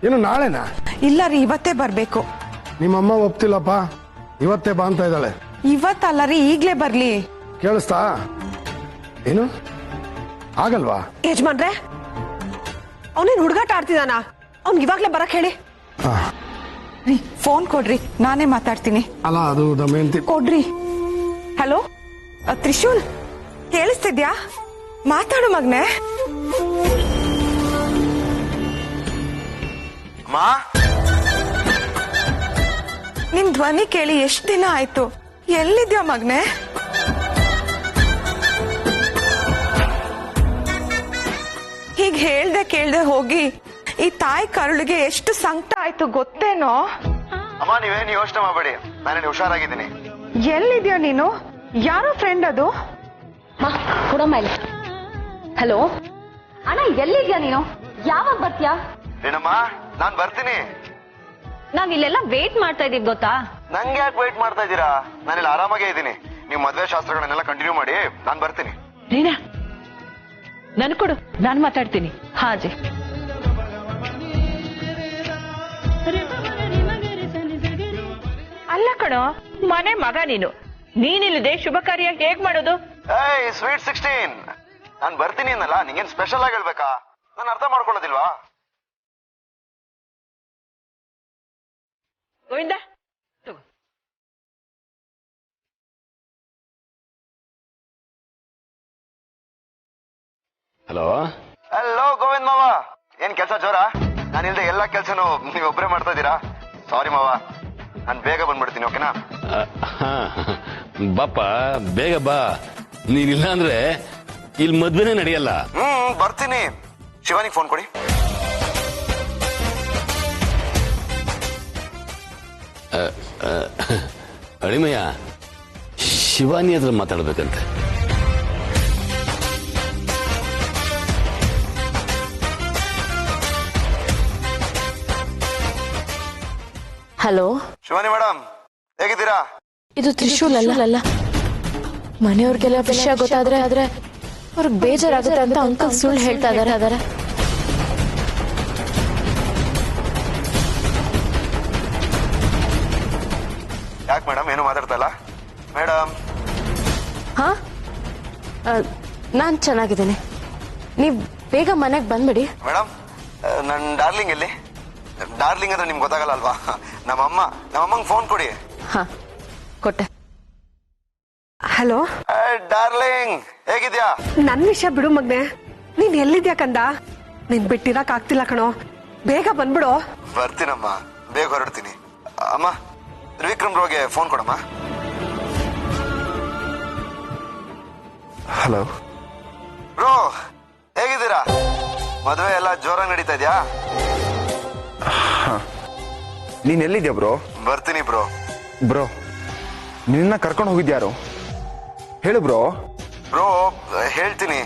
ಏನು ನಾಳೆನಾ? ಇಲ್ಲ ರೀ, ಇವತ್ತೇ ಬರ್ಬೇಕು. ನಿಮ್ಮಮ್ಮ ಒಪ್ತಿಲ್ಲಪ್ಪ, ಇವತ್ತೇ ಬಾ ಅಂತ ಇದ್ದಾಳೆ. ಇವತ್ತಲ್ಲ ರೀ, ಈಗ್ಲೇ ಬರ್ಲಿ. ಕೇಳಿಸ್ತಾ? ಏನು ಆಗಲ್ವಾ? ಯಜಮಾನ್ರೆ, ಅವನೇನ್ ಹುಡುಗಾಟ ಆಡ್ತಿದಾನ? ಅವ್ನ್ ಇವಾಗ್ಲೇ ಬರಕ್ ಹೇಳಿ. ರೀ, ಫೋನ್ ಕೊಡ್ರಿ, ನಾನೇ ಮಾತಾಡ್ತೀನಿ. ಅಲ್ಲ, ಅದು ದಮಯಂತಿ. ಕೊಡ್ರಿ. ಹಲೋ ತ್ರಿಶೂಲ್, ಕೇಳಿಸ್ತಿದ್ಯಾ? ಮಾತಾಡು ಮಗ್ನೆ. ನಿಮ್ ಧ್ವನಿ ಕೇಳಿ ಎಷ್ಟ್ ದಿನ ಆಯ್ತು. ಎಲ್ಲಿದ್ಯಾ ಮಗ್ನೆ? ಹೀಗ್ ಹೇಳ್ದೆ ಕೇಳ್ದೆ ಹೋಗಿ ಈ ತಾಯಿ ಕರುಳಿಗೆ ಎಷ್ಟು ಸಂಕಟ ಆಯ್ತು ಗೊತ್ತೇನೋ? ಅಮ್ಮ, ನೀವೇನು ಯೋಚನೆ ಮಾಡಬೇಡಿ, ನಾನು ಹುಷಾರಾಗಿದ್ದೀನಿ. ಎಲ್ಲಿದ್ಯಾ ನೀನು? ಯಾರೋ ಫ್ರೆಂಡ್ ಅದು? ಹಲೋ ಅಣ್ಣ, ಎಲ್ಲಿದ್ಯಾ ನೀನು? ಯಾವಾಗ ಬರ್ತೀಯಾ? ಏನಮ್ಮ, ನಾನ್ ಬರ್ತೀನಿ. ನಾವ್ ಇಲ್ಲೆಲ್ಲ ವೇಟ್ ಮಾಡ್ತಾ ಇದೀವಿ ಗೊತ್ತಾ? ನಂಗೆ ಯಾಕೆ ವೇಟ್ ಮಾಡ್ತಾ ಇದ್ದೀರಾ? ನಾನಿಲ್ಲಿ ಆರಾಮಾಗೇ ಇದ್ದೀನಿ. ನೀವು ಮದ್ವೆ ಶಾಸ್ತ್ರಗಳನ್ನೆಲ್ಲ ಕಂಟಿನ್ಯೂ ಮಾಡಿ, ನಾನ್ ಬರ್ತೀನಿ. ರೀನಾ, ನನ್ ಕೊಡು, ನಾನ್ ಮಾತಾಡ್ತೀನಿ. ಹಾಜಿ. ಅಲ್ಲ ಕಣೋ, ಮನೆ ಮಗ ನೀನಿಲ್ಲದೆ ಶುಭ ಕಾರ್ಯ ಹೇಗ್ ಮಾಡೋದು? ಏಯ್ ಸ್ವೀಟ್ 16, ನಾನ್ ಬರ್ತೀನಿ ಅನ್ನಲ್ಲ, ನಿಂಗೇನ್ ಸ್ಪೆಷಲ್ ಆಗಿ ಹೇಳ್ಬೇಕಾ? ನಾನು ಅರ್ಥ ಮಾಡ್ಕೊಳ್ಳೋದಿಲ್ವಾ? ಗೋವಿಂದ, ಹಲೋ ಗೋವಿಂದ್ ಮಾವ, ಏನ್ ಕೆಲಸ ಜೋರ? ನಾನಿಲ್ದೆ ಎಲ್ಲಾ ಕೆಲ್ಸನೂ ನೀವೊಬ್ರೇ ಮಾಡ್ತಾ ಇದ್ದೀರಾ? ಸಾರಿ ಮಾವ, ನಾನು ಬೇಗ ಬಂದ್ಬಿಡ್ತೀನಿ, ಓಕೆನಾ? ಬಾಪ, ಬೇಗ ಬಾ. ನೀನಿಲ್ಲ ಅಂದ್ರೆ ಇಲ್ಲಿ ಮದ್ವೆನೇ ನಡೆಯಲ್ಲ. ಬರ್ತೀನಿ. ಶಿವಾನಿಗೆ ಫೋನ್ ಕೊಡಿ. ಅಳಿಮಯ್ಯ, ಶಿವಾನಿ ಹತ್ರ ಮಾತಾಡ್ಬೇಕಂತೆ. ಹಲೋ ಶಿವಾನಿ ಮೇಡಮ್, ಹೇಗಿದ್ದೀರಾ? ಇದು ತ್ರಿಶೂಲ್ ಅಲ್ಲ. ಮನೆಯವ್ರಿಗೆಲ್ಲ ವಿಷಯ ಗೊತ್ತಾದ್ರೆ ಅವ್ರಿಗೆ ಬೇಜಾರಾಗುತ್ತೆ ಅಂತ ಅಂಕಲ್ ಸುಳ್ಳು ಹೇಳ್ತಾ ಇದಾರೆ. ಯಾಕೆ ಮೇಡಮ್, ಏನು ಮಾತಾಡ್ತಾ ಇಲ್ಲ ಮೇಡಮ್? ಹಾ, ನಾನ್ ಚೆನ್ನಾಗಿದ್ದೀನಿ. ನೀವ್ ಬೇಗ ಮನೆಗ್ ಬಂದ್ಬಿಡಿ. ಮೇಡಮ್, ನನ್ ಡಾರ್ಲಿಂಗ್ ಎಲ್ಲಿ? ಡಾರ್ಲಿಂಗ್ ಅಂದ್ರೆ ನಿಮ್ಗೆ ಗೊತ್ತಾಗಲ್ಲ ಅಲ್ವಾ? ನಮ್ಮಮ್ಮಂಗೆ ಫೋನ್ ಕೊಡಿ. ಹಾ, ಕೊಟ್ಟೆ. ಹಲೋ ಡಾರ್ಲಿಂಗ್, ಹೇಗಿದ್ಯಾ? ನನ್ ವಿಷಯ ಬಿಡು ಮಗ್ನೆ. ನೀನ್ ಎಲ್ಲಿದ್ಯಾ ಕಂದ? ನೀನ್ ಬಿಟ್ಟಿರಕ್ ಆಗ್ತಿಲ್ಲ ಕಣೋ, ಬೇಗ ಬಂದ್ಬಿಡು. ಬರ್ತೀನಮ್ಮ, ಬೇಗ ಹೊರಡ್ತೀನಿ. ಅಮ್ಮ, ತ್ರಿವಿಕ್ರಮ್ ರೋಗೆ ಫೋನ್ ಕೊಡಮ್ಮ. ಹಲೋ ಬ್ರೋ, ಹೇಗಿದ್ದೀರಾ? ಮದುವೆ ಎಲ್ಲ ಜೋರಾಗಿ ನಡೀತಾ ಇದೆಯಾ? ನೀನ್ ಎಲ್ಲಿದ್ಯಾ ಬ್ರೋ? ಬರ್ತೀನಿ ಬ್ರೋ. ಬ್ರೋ ನಿನ್ನ ಕರ್ಕೊಂಡು ಹೋಗಿದ್ಯಾರು ಹೇಳು ಬ್ರೋ. ಬ್ರೋ ಹೇಳ್ತೀನಿ,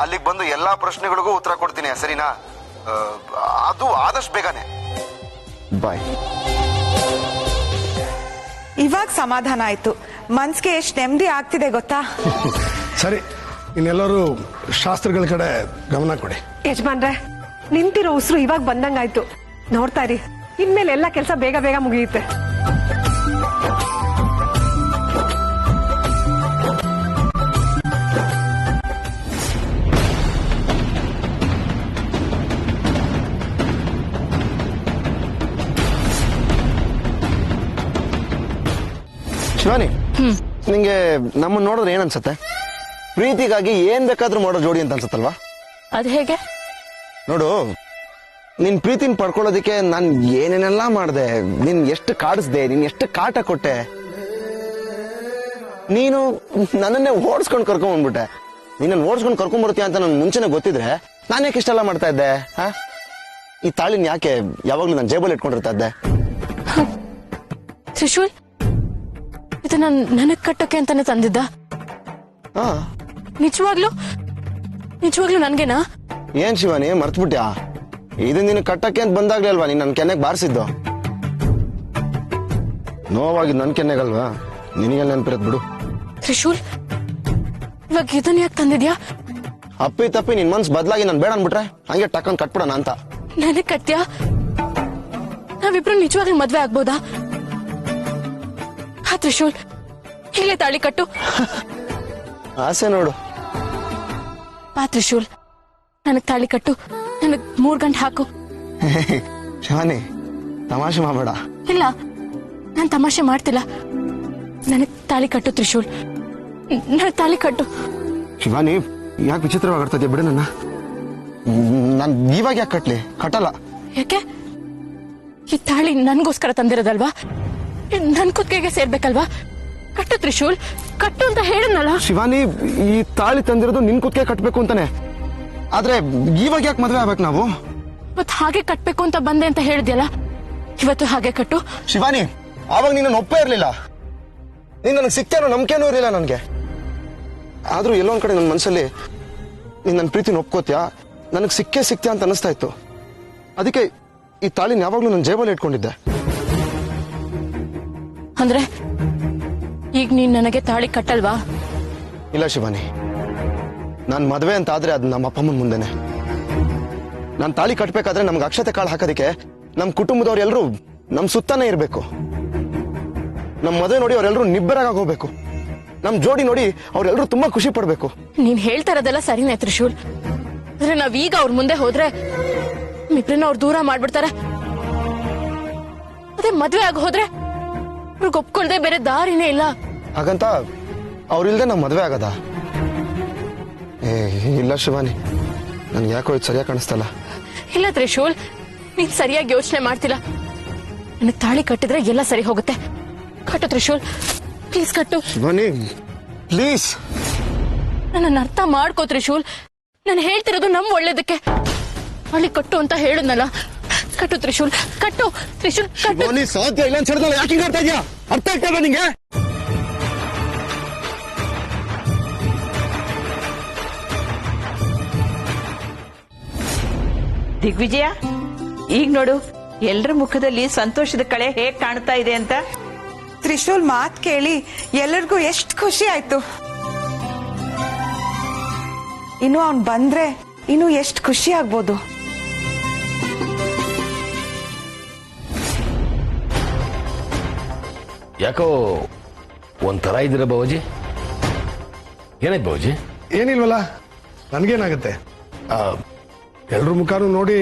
ಅಲ್ಲಿಗೆ ಬಂದು ಎಲ್ಲಾ ಪ್ರಶ್ನೆಗಳಿಗೂ ಉತ್ತರ ಕೊಡ್ತೀನಿ, ಸರಿನಾ? ಅದು ಆದಷ್ಟು ಬೇಗನೆ. ಬಾಯ್. ಇವಾಗ ಸಮಾಧಾನ ಆಯ್ತು, ಮನ್ಸಿಗೆ ಎಷ್ಟು ನೆಮ್ಮದಿ ಆಗ್ತಿದೆ ಗೊತ್ತಾ? ಸರಿ, ಇನ್ನೆಲ್ಲರೂ ಶಾಸ್ತ್ರಗಳ ಕಡೆ ಗಮನ ಕೊಡಿ. ಯಜಮಾನ್ರೆ, ನಿಂತಿರೋ ಉಸಿರು ಇವಾಗ ಬಂದಂಗಾಯ್ತು. ನೋಡ್ತಾ ಇರಿ, ಇನ್ಮೇಲೆ ಎಲ್ಲ ಕೆಲಸ ಬೇಗ ಬೇಗ ಮುಗಿಯುತ್ತೆ. ಶಿವಾನಿ, ನಿಂಗೆ ನಮ್ಮನ್ನ ನೋಡಿದ್ರೆ ಏನ್ ಅನ್ಸತ್ತೆ? ಪ್ರೀತಿಗಾಗಿ ಏನ್ ಬೇಕಾದ್ರೂ ಮಾಡೋ ಜೋಡಿ ಅಂತ ಅನ್ಸತ್ತಲ್ವಾ? ಅದ್ ಹೇಗೆ? ನೋಡು, ನಿನ್ ಪ್ರೀತಿನ ಪಡ್ಕೊಳ್ಳೋದಿಕ್ಕೆ ನಾನ್ ಏನೇನೆಲ್ಲ ಮಾಡ್ದೆ, ನಿನ್ ಎಷ್ಟು ಕಾಡಿಸ್ದೆ, ನೀನ್ ಎಷ್ಟು ಕಾಟ ಕೊಟ್ಟೆ. ನೀನು ನನ್ನನ್ನೇ ಓಡಿಸ್ಕೊಂಡು ಕರ್ಕೊಂಡ್ ಬಂದ್ಬಿಟ್ಟೆ. ನೀನನ್ನ ಓಡಿಸ್ಕೊಂಡು ಕರ್ಕೊಂಡ್ ಬರ್ತೀಯ ಅಂತ ನನ್ ಮುಂಚೆನೆ ಗೊತ್ತಿದ್ರೆ ನಾನು ಯಾಕೆ ಇಷ್ಟೆಲ್ಲ ಮಾಡ್ತಾ ಇದ್ದೆ? ಈ ತಾಳಿನ ಯಾಕೆ ಯಾವಾಗ್ಲೂ ನಾನು ಜೇಬಲ್ಲಿ ಇಟ್ಕೊಂಡಿರ್ತಾ ಇದ್ದೆ? ತ್ರಿಶೂಲ್, ಇದು ನನಗ್ ಕಟ್ಟೋಕೆ ಅಂತಾನೆ ತಂದಿದ್ದ? ನಿಜವಾಗ್ಲೂ ನನ್ಗೆನಾ? ಏನ್ ಶಿವಾನಿ, ಮರ್ತ್ಬಿಟ್ಯಾ? ಇದು ನೀನು ಕಟ್ಟಕ್ಕೆ ಅಂತ ಬಂದಾಗ್ಲೇ ಅಲ್ವಾ ನೀನ್ ನನ್ ಕೆನ್ನೆಗೆ ಬಾರಿಸಿದ್ದು? ನೋವಾಗಿದ್ ನನ್ ಕೆನ್ನೆಗಲ್ವಾ? ನಿನಗೆ ನೆನಪಿರತ್ ಬಿಡು. ತ್ರಿಶೂಲ್, ಇವಾಗ ಇದನ್ನ ಯಾಕೆ ತಂದಿದ್ಯಾ? ಅಪ್ಪಿ ತಪ್ಪಿ ನಿನ್ ಮನ್ಸ್ ಬದಲಾಗಿ ನಾನು ಬೇಡ ಅನ್ಬಿಟ್ರೆ ಹಂಗೆ ಟಕ್ಕನ್ ಕಟ್ಬಿಡೋಣ ಅಂತ. ನನಗ್ ಕಟ್ತ್ಯಾ? ನಾವಿಬ್ರು ನಿಜವಾಗ್ಲೂ ಮದ್ವೆ ಆಗ್ಬೋದಾ? ತ್ರಿಶೂಲ್, ಇಲ್ಲೇ ತಾಳಿ ಕಟ್ಟು. ಆಸೆ ನೋಡು. ತ್ರಿಶೂಲ್, ನನಗ್ ತಾಳಿ ಕಟ್ಟು, ನನಗ್ 3 ಗಂಟೆ ಹಾಕು. ಶಿವಾನಿ, ತಮಾಷೆ ಮಾಡಬೇಡ. ಇಲ್ಲ, ನಾನ್ ತಮಾಷೆ ಮಾಡ್ತಿಲ್ಲ. ನನಗ್ ತಾಳಿ ಕಟ್ಟು ತ್ರಿಶೂಲ್, ನನಗ್ ತಾಳಿ ಕಟ್ಟು. ಶಿವಾನಿ, ಯಾಕೆ ವಿಚಿತ್ರವಾಗ್ತಾ ಇದೆಯಾ? ಬಿಡು ನನ್ನ. ನಾನ್ ಇವಾಗ ಯಾಕೆ ಕಟ್ಲಿ? ಕಟ್ಟಲ್ಲ. ಯಾಕೆ? ಈ ತಾಳಿ ನನ್ಗೋಸ್ಕರ ತಂದಿರೋದಲ್ವಾ? ನನ್ ಕುತ್ತಿಗೆಗೆ ಸೇರ್ಬೇಕಲ್ವಾ? ಕಟ್ಟು ತ್ರಿಶೂಲ್, ಕಟ್ಟು ಅಂತ ಹೇಳದ್ನಲ್ಲ. ಶಿವಾನಿ, ಈ ತಾಳಿ ತಂದಿರೋದು ನಿನ್ ಕುತ್ತಿಗೆ ಕಟ್ಬೇಕು ಅಂತಾನೆ. ಆದ್ರೆ ಇವಾಗ ಯಾಕೆ ಮದ್ವೆ ಆಗ್ಬೇಕು ನಾವು? ಮತ್ ಹಾಗೆ ಕಟ್ಬೇಕು ಅಂತ ಬಂದೆ ಅಂತ ಹೇಳಿದ್ಯಲ್ಲ, ಇವತ್ತು ಹಾಗೆ ಕಟ್ಟು. ಶಿವಾನಿ, ಆವಾಗ ನೀನು ಒಪ್ಪೇ ಇರ್ಲಿಲ್ಲ. ನೀನ್ ನನಗೆ ಸಿಕ್ತೇನೋ ನಂಬಿಕೆನೂ ಇರಲಿಲ್ಲ ನನ್ಗೆ. ಆದ್ರೂ ಎಲ್ಲೊಂದ್ ಕಡೆ ನನ್ನ ಮನ್ಸಲ್ಲಿ ನೀನ್ ನನ್ನ ಪ್ರೀತಿನ ಒಪ್ಕೋತ್ಯಾ, ನನಗ್ ಸಿಕ್ಕೇ ಅಂತ ಅನಿಸ್ತಾ ಇತ್ತು. ಅದಕ್ಕೆ ಈ ತಾಳಿನ ಯಾವಾಗ್ಲೂ ನನ್ನ ಜೇಬಲ್ಲಿ ಇಟ್ಕೊಂಡಿದ್ದೆ. ಅಂದ್ರೆ ಈಗ ನೀನ್ ನನಗೆ ತಾಳಿ ಕಟ್ಟಲ್ವಾ? ಇಲ್ಲ ಶಿವಾನಿ, ನಾನ್ ಮದ್ವೆ ಅಂತ ಆದ್ರೆ ಅದು ನಮ್ಮ ಅಪ್ಪಮ್ಮನ ಮುಂದೆನೆ. ನಾನ್ ತಾಳಿ ಕಟ್ಬೇಕಾದ್ರೆ ನಮ್ಗೆ ಅಕ್ಷತೆ ಕಾಳು ಹಾಕೋದಿಕ್ಕೆ ನಮ್ ಕುಟುಂಬದವ್ರು ಎಲ್ರು ನಮ್ ಸುತ್ತಾನೆ ಇರ್ಬೇಕು. ನಮ್ ಮದುವೆ ನೋಡಿ ಅವರೆಲ್ಲರೂ ನಿಬ್ಬರಾಗ ಹೋಗ್ಬೇಕು. ನಮ್ ಜೋಡಿ ನೋಡಿ ಅವ್ರೆಲ್ರು ತುಂಬಾ ಖುಷಿ ಪಡ್ಬೇಕು. ನೀನ್ ಹೇಳ್ತಾ ಇರೋದೆಲ್ಲ ಸರಿನೇ ತ್ರಿಶೂಲ್, ಆದ್ರೆ ನಾವೀಗ ಅವ್ರ ಮುಂದೆ ಹೋದ್ರೆ ಇಬ್ರನ್ನ ಅವ್ರು ದೂರ ಮಾಡ್ಬಿಡ್ತಾರೆ. ಅದೇ ಮದ್ವೆ ಆಗ ಹೋದ್ರೆ ಅವ್ರಿಗೆ ಒಪ್ಕೊಳ್ದೆ ಬೇರೆ ದಾರಿನೇ ಇಲ್ಲ. ಹಾಗಂತ ಅವ್ರಿಲ್ದೆ ನಾವ್ ಮದ್ವೆ ಆಗದ? ಇಲ್ಲ ಶಿವಾನಿ, ನನ್ಗೆ ಯಾಕೋ ಇದು ಸರಿಯಾಗಿ ಕಾಣಿಸ್ತಲ್ಲ. ಇಲ್ಲ ತ್ರಿಶೂಲ್, ನೀನ್ ಸರಿಯಾಗಿ ಯೋಚನೆ ಮಾಡ್ತಿಲ್ಲ. ನನಗ್ ತಾಳಿ ಕಟ್ಟಿದ್ರೆ ಎಲ್ಲ ಸರಿ ಹೋಗುತ್ತೆ. ಕಟ್ಟು ತ್ರಿಶೂಲ್, ಪ್ಲೀಸ್ ಕಟ್ಟು. ಶಿವಾನಿ ಪ್ಲೀಸ್, ನನ್ನ ಅರ್ಥ ಮಾಡ್ಕೋ ತ್ರಿಶೂಲ್. ನಾನು ಹೇಳ್ತಿರೋದು ನಮ್ ಒಳ್ಳೇದಕ್ಕೆ. ತಾಳಿ ಕಟ್ಟು ಅಂತ ಹೇಳಿದ್ನಲ್ಲ, ಕಟ್ಟು ತ್ರಿಶೂಲ್, ಕಟ್ಟು ತ್ರಿಶೂಲ್. ಶಿವಾನಿ ಸಾಧ್ಯ ಇಲ್ಲ ಅಂತ ಹೇಳಿದ್ನಲ್ಲ, ಯಾಕೆ ಹಿಂಗ್ ಆಡ್ತಾ ಇದ್ಯಾ? ಅರ್ಥ ಆಗ್ತಾ ನಿಂಗೆ? ದಿಗ್ವಿಜಯ, ಈಗ ನೋಡು ಎಲ್ರ ಮುಖದಲ್ಲಿ ಸಂತೋಷದ ಕಳೆ ಹೇಗ್ ಕಾಣ್ತಾ ಇದೆ ಅಂತ. ತ್ರಿಶೂಲ್ ಮಾತ್ ಕೇಳಿ ಎಲ್ಲರಿಗೂ ಎಷ್ಟು ಖುಷಿ ಆಯ್ತು. ಇನ್ನು ಅವ್ನ್ ಬಂದ್ರೆ ಇನ್ನು ಎಷ್ಟು ಖುಷಿ ಆಗ್ಬೋದು. ಯಾಕೋ ಒಂಥರ ಇದ್ದೀರ ಬಾಬುಜಿ? ಏನಾಯ್ತು ಬಾಬುಜಿ? ಏನಿಲ್ವಲ್ಲ, ನನ್ಗೇನಾಗತ್ತೆ? ಎಲ್ರ ಮುಖಾನು ನೋಡಿ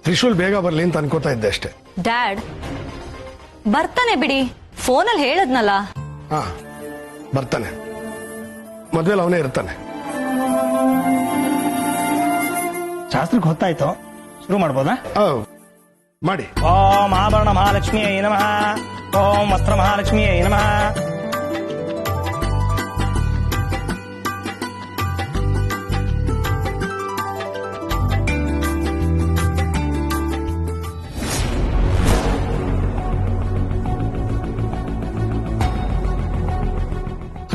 ತ್ರಿಶೂಲ್ ಬೇಗ ಬರ್ಲಿ ಅಂತ ಅನ್ಕೋತಾ ಇದ್ದೆ ಅಷ್ಟೇ. ಡ್ಯಾಡ್ ಬರ್ತಾನೆ ಬಿಡಿ, ಫೋನಲ್ಲಿ ಹೇಳದ್ನಲ್ಲ. ಹಾ, ಬರ್ತಾನೆ. ಮದ್ವೆಲ್ ಅವನೇ ಇರ್ತಾನೆ. ಶಾಸ್ತ್ರಕ್ಕೆ ಹೊತ್ತಾಯ್ತು, ಶುರು ಮಾಡ್ಬೋದಾ? ಮಾಡಿ. ಓಂ ಆಭರಣ ಮಹಾಲಕ್ಷ್ಮಿಯೇ ನಮಃ, ಓಂ ವಸ್ತ್ರ ಮಹಾಲಕ್ಷ್ಮಿಯೇ ನಮಃ.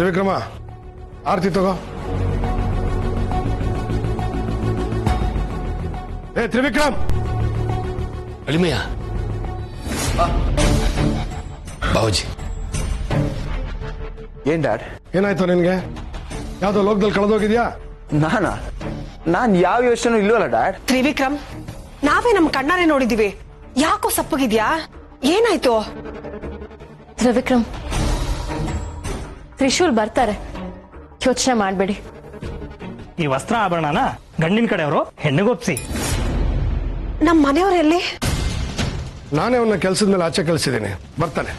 ತ್ರಿವಿಕ್ರಮ ಆರತಿ ತಗೋ. ಏ ತ್ರಿವಿಕ್ರಮ್, ಅಳಿಮಯ್ಯ ಬಾಬುಜಿ. ಏನ್ ಡ್ಯಾಡ್? ಏನಾಯ್ತು ನಿನ್ಗೆ? ಯಾವ್ದೋ ಲೋಕದಲ್ಲಿ ಕಳೆದೋಗಿದ್ಯಾ? ನಾನ್ ಯಾವ ಯೋಚನೆ ಇಲ್ವಲ್ಲ ಡ್ಯಾಡ್. ತ್ರಿವಿಕ್ರಮ್, ನಾವೇ ನಮ್ ಕಣ್ಣಾರೆ ನೋಡಿದೀವಿ. ಯಾಕೋ ಸಪ್ಪಗಿದ್ಯಾ? ಏನಾಯ್ತು? ತ್ರಿವಿಕ್ರಮ್, ತ್ರಿಶೂಲ್ ಬರ್ತಾರೆ, ಯೋಚನೆ ಮಾಡ್ಬೇಡಿ. ಈ ವಸ್ತ್ರ ಆಭರಣನ ಗಂಡಿನ ಕಡೆಯವರು ಹೆಣ್ಣಿಗೊಪ್ಸಿ. ನಮ್ ಮನೆಯವರೆಲ್ಲಿ? ನಾನೇ ಅವನ್ನ ಕೆಲ್ಸದ ಮೇಲೆ ಆಚೆ ಕಳಿಸಿದ್ದೀನಿ, ಬರ್ತಾನೆ.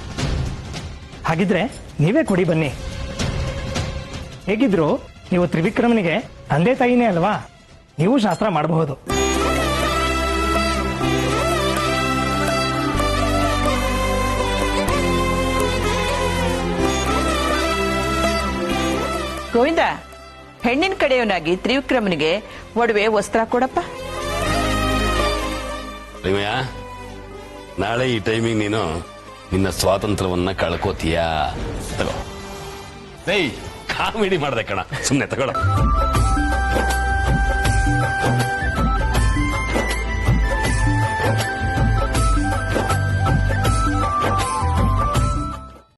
ಹಾಗಿದ್ರೆ ನೀವೇ ಕೊಡಿ ಬನ್ನಿ. ಹೇಗಿದ್ರು ನೀವು ತ್ರಿವಿಕ್ರಮನಿಗೆ ತಂದೆ ತಾಯಿನೇ ಅಲ್ವಾ, ನೀವು ಶಾಸ್ತ್ರ ಮಾಡಬಹುದು. ಗೋವಿಂದ, ಹೆಣ್ಣಿನ ಕಡೆಯವನಾಗಿ ತ್ರಿವಿಕ್ರಮನಿಗೆ ಒಡವೆ ವಸ್ತ್ರ ಕೊಡಪ್ಪ. ಅಳಿಮಯ್ಯ, ನಾಳೆ ಈ ಟೈಮಿಗೆ ನೀನು ನಿನ್ನ ಸ್ವಾತಂತ್ರ್ಯವನ್ನ ಕಳ್ಕೋತೀಯಾ? ತಗೋ. ಕಾಮಿಡಿ ಮಾಡ್ದೆ ಕಣ, ಸುಮ್ಮನೆ ತಗೊಳ.